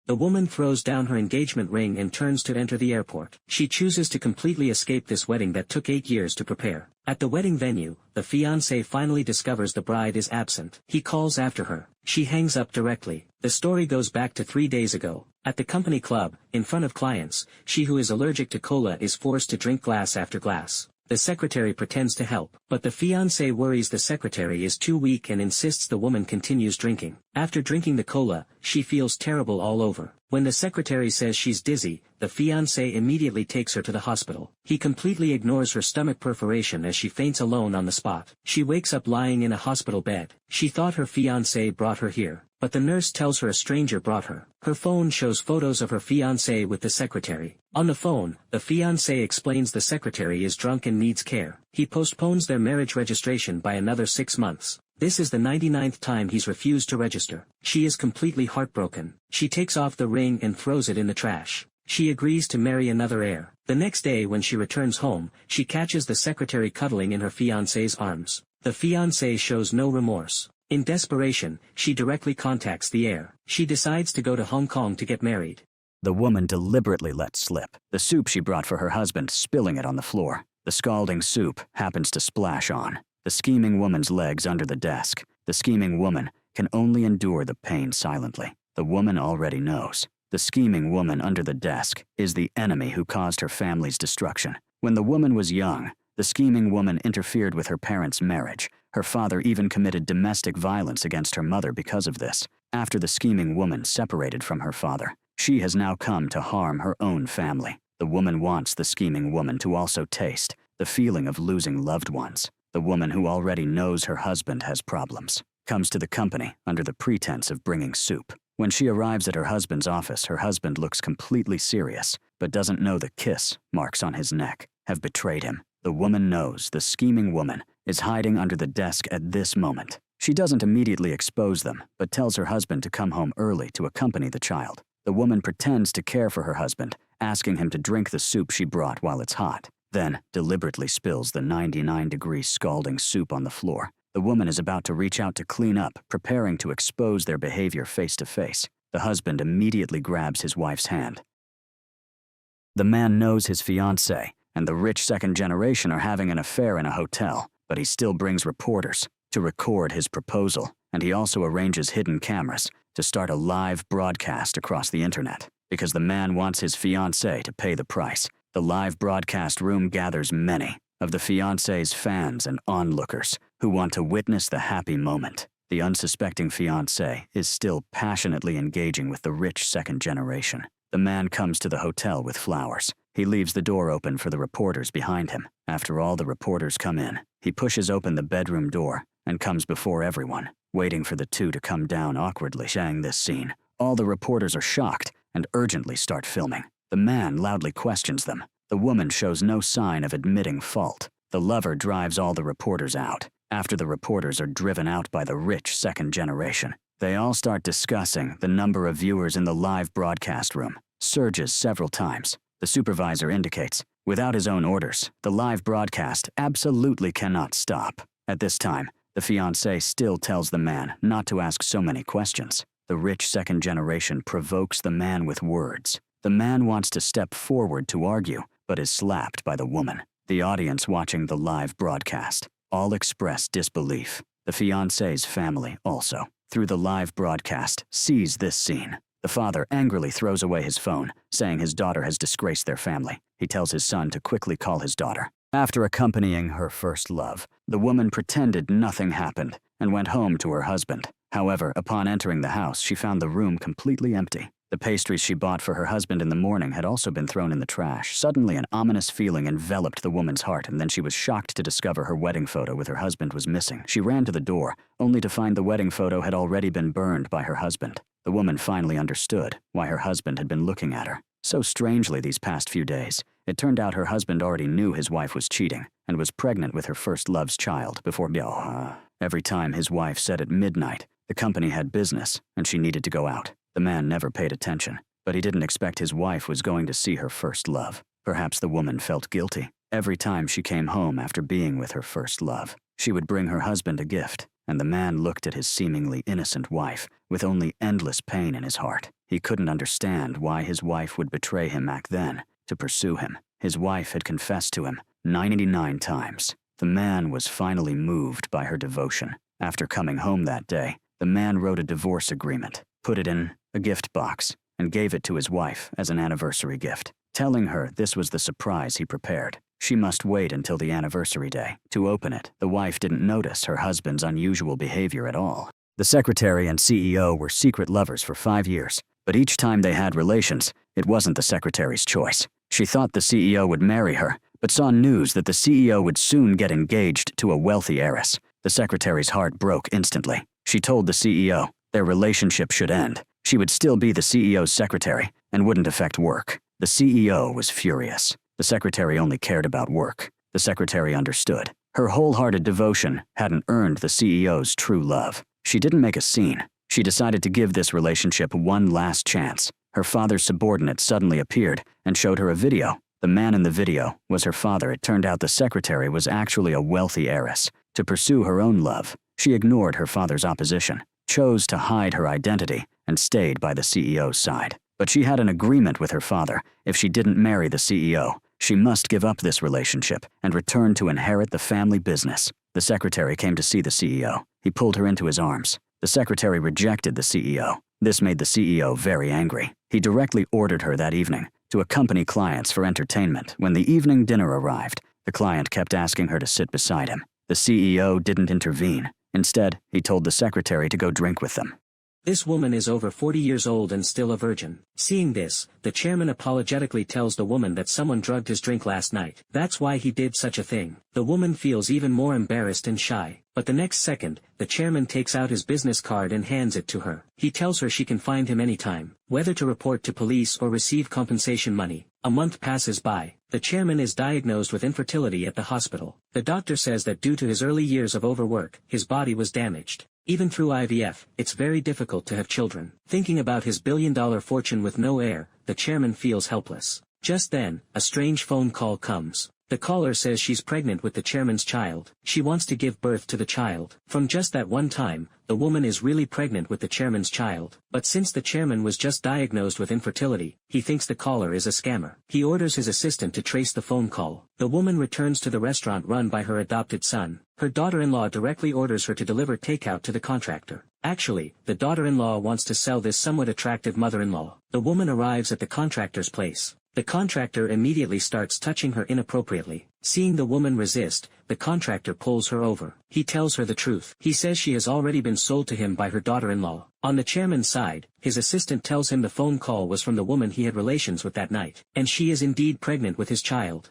The woman throws down her engagement ring and turns to enter the airport. She chooses to completely escape this wedding that took 8 years to prepare. At the wedding venue, the fiancé finally discovers the bride is absent. He calls after her. She hangs up directly. The story goes back to 3 days ago. At the company club, in front of clients, she who is allergic to cola is forced to drink glass after glass. The secretary pretends to help, but the fiancé worries the secretary is too weak and insists the woman continues drinking. After drinking the cola, she feels terrible all over. When the secretary says she's dizzy, the fiancé immediately takes her to the hospital. He completely ignores her stomach perforation as she faints alone on the spot. She wakes up lying in a hospital bed. She thought her fiancé brought her here, but the nurse tells her a stranger brought her. Her phone shows photos of her fiancé with the secretary. On the phone, the fiancé explains the secretary is drunk and needs care. He postpones their marriage registration by another 6 months. This is the 99th time he's refused to register. She is completely heartbroken. She takes off the ring and throws it in the trash. She agrees to marry another heir. The next day when she returns home, she catches the secretary cuddling in her fiancé's arms. The fiancé shows no remorse. In desperation, she directly contacts the heir. She decides to go to Hong Kong to get married. The woman deliberately lets slip the soup she brought for her husband, spilling it on the floor. The scalding soup happens to splash on the scheming woman's legs under the desk. The scheming woman can only endure the pain silently. The woman already knows. The scheming woman under the desk is the enemy who caused her family's destruction. When the woman was young, the scheming woman interfered with her parents' marriage. Her father even committed domestic violence against her mother because of this. After the scheming woman separated from her father, she has now come to harm her own family. The woman wants the scheming woman to also taste the feeling of losing loved ones. The woman who already knows her husband has problems comes to the company under the pretense of bringing soup. When she arrives at her husband's office, her husband looks completely serious, but doesn't know the kiss marks on his neck have betrayed him. The woman knows the scheming woman is hiding under the desk at this moment. She doesn't immediately expose them, but tells her husband to come home early to accompany the child. The woman pretends to care for her husband, asking him to drink the soup she brought while it's hot, then deliberately spills the 99-degree scalding soup on the floor. The woman is about to reach out to clean up, preparing to expose their behavior face to face. The husband immediately grabs his wife's hand. The man knows his fiancée and the rich second generation are having an affair in a hotel, but he still brings reporters to record his proposal, and he also arranges hidden cameras to start a live broadcast across the internet, because the man wants his fiancée to pay the price. The live broadcast room gathers many of the fiancé's fans and onlookers who want to witness the happy moment. The unsuspecting fiancé is still passionately engaging with the rich second generation. The man comes to the hotel with flowers. He leaves the door open for the reporters behind him. After all the reporters come in, he pushes open the bedroom door and comes before everyone, waiting for the two to come down awkwardly. Showing this scene, all the reporters are shocked and urgently start filming. The man loudly questions them. The woman shows no sign of admitting fault. The lover drives all the reporters out. After the reporters are driven out by the rich second generation, they all start discussing the number of viewers in the live broadcast room. Surges several times. The supervisor indicates, without his own orders, the live broadcast absolutely cannot stop. At this time, the fiancé still tells the man not to ask so many questions. The rich second generation provokes the man with words. The man wants to step forward to argue, but is slapped by the woman. The audience watching the live broadcast all express disbelief. The fiancé's family also, through the live broadcast, sees this scene. The father angrily throws away his phone, saying his daughter has disgraced their family. He tells his son to quickly call his daughter. After accompanying her first love, the woman pretended nothing happened and went home to her husband. However, upon entering the house, she found the room completely empty. The pastries she bought for her husband in the morning had also been thrown in the trash. Suddenly, an ominous feeling enveloped the woman's heart, and then she was shocked to discover her wedding photo with her husband was missing. She ran to the door, only to find the wedding photo had already been burned by her husband. The woman finally understood why her husband had been looking at her so strangely these past few days. It turned out her husband already knew his wife was cheating and was pregnant with her first love's child before every time his wife said at midnight the company had business and she needed to go out. The man never paid attention, but he didn't expect his wife was going to see her first love. Perhaps the woman felt guilty. Every time she came home after being with her first love, she would bring her husband a gift. and the man looked at his seemingly innocent wife with only endless pain in his heart. He couldn't understand why his wife would betray him back then to pursue him. His wife had confessed to him 99 times. The man was finally moved by her devotion. After coming home that day, the man wrote a divorce agreement, put it in a gift box, and gave it to his wife as an anniversary gift, telling her this was the surprise he prepared. She must wait until the anniversary day to open it. The wife didn't notice her husband's unusual behavior at all. The secretary and CEO were secret lovers for 5 years, but each time they had relations, it wasn't the secretary's choice. She thought the CEO would marry her, but saw news that the CEO would soon get engaged to a wealthy heiress. The secretary's heart broke instantly. She told the CEO their relationship should end. She would still be the CEO's secretary and wouldn't affect work. The CEO was furious. The secretary only cared about work. The secretary understood. Her wholehearted devotion hadn't earned the CEO's true love. She didn't make a scene. She decided to give this relationship one last chance. Her father's subordinate suddenly appeared and showed her a video. The man in the video was her father. It turned out the secretary was actually a wealthy heiress. To pursue her own love, she ignored her father's opposition, chose to hide her identity, and stayed by the CEO's side. But she had an agreement with her father. If she didn't marry the CEO, she must give up this relationship and return to inherit the family business. The secretary came to see the CEO. He pulled her into his arms. The secretary rejected the CEO. This made the CEO very angry. He directly ordered her that evening to accompany clients for entertainment. When the evening dinner arrived, the client kept asking her to sit beside him. The CEO didn't intervene. Instead, he told the secretary to go drink with them. This woman is over 40 years old and still a virgin. Seeing this, the chairman apologetically tells the woman that someone drugged his drink last night. That's why he did such a thing. The woman feels even more embarrassed and shy. But the next second, the chairman takes out his business card and hands it to her. He tells her she can find him anytime, whether to report to police or receive compensation money. A month passes by. The chairman is diagnosed with infertility at the hospital. The doctor says that due to his early years of overwork, his body was damaged. Even through IVF, it's very difficult to have children. Thinking about his billion-dollar fortune with no heir, the chairman feels helpless. Just then, a strange phone call comes. The caller says she's pregnant with the chairman's child. She wants to give birth to the child. From just that one time, the woman is really pregnant with the chairman's child. But since the chairman was just diagnosed with infertility, he thinks the caller is a scammer. He orders his assistant to trace the phone call. The woman returns to the restaurant run by her adopted son. Her daughter-in-law directly orders her to deliver takeout to the contractor. Actually, the daughter-in-law wants to sell this somewhat attractive mother-in-law. The woman arrives at the contractor's place. The contractor immediately starts touching her inappropriately. Seeing the woman resist, the contractor pulls her over. He tells her the truth. He says she has already been sold to him by her daughter-in-law. On the chairman's side, his assistant tells him the phone call was from the woman he had relations with that night, and she is indeed pregnant with his child.